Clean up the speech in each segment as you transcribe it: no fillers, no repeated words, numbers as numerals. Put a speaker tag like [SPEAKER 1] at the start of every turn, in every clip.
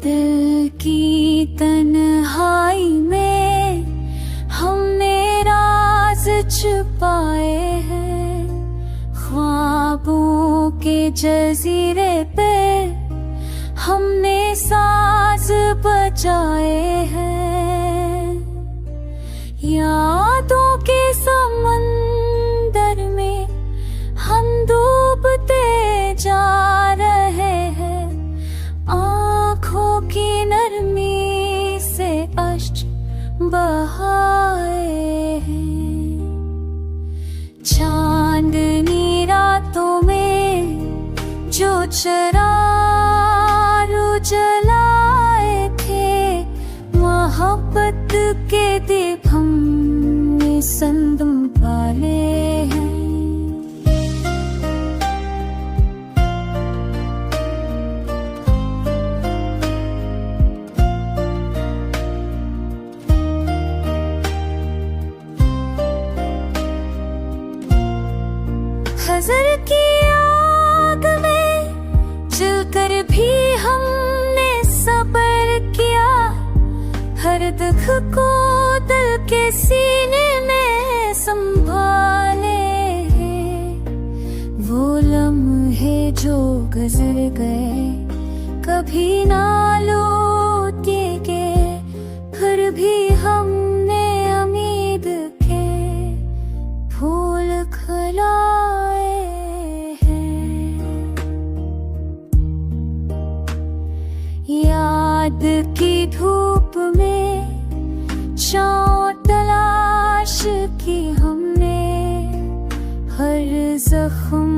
[SPEAKER 1] दिल की तन्हाई में हमने राज छुपाए हैं, ख्वाबों के जजीरे पे हमने साज बजाए हैं। यादों के समंदर में हम डूबते जा रहे हैं, आँखों की नरमी से अश्क बहाए हैं। चांदनी रातों में जो चिराग जलाए थे, मोहब्बत के दीप हमने संभाले हैं। हज़र की आग में जलकर भी हमने सब्र किया, हर दुख को दिल के सीने में संभाले हैं। वो लम्हे जो गुजर गए कभी ना लौटेंगे, फिर भी हमने उम्मीद के फूल खिलाए हैं। याद की धूप में छाँव तलाश की हमने, हर जख्म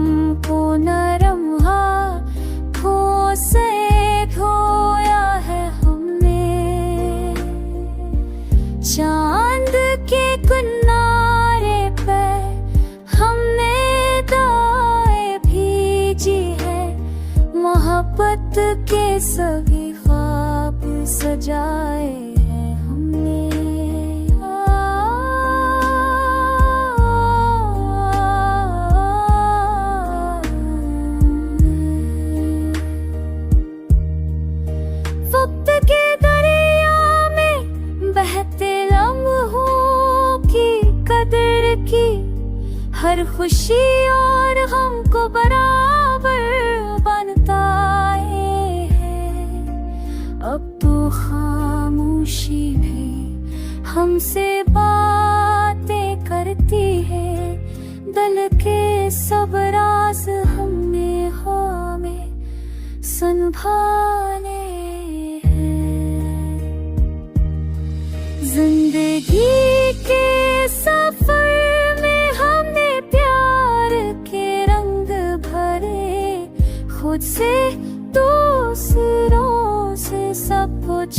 [SPEAKER 1] को नरम हाथों से धोया है हमने। चांद के किनारे पर हमने दाएं भीजी है, मोहब्बत के सभी ख्वाब सजाए हैं हमने। वक्त के दरिया में बहते लम्हों की कदर की, हर खुशी और हमको बराबर बनता है। अब तो खामोशी भी हमसे बातें करती है, दिल के सब राज हमने हमें संभाले हैं। जिंदगी के सफर में हमने प्यार के रंग भरे, खुद से दूसरों से सब कुछ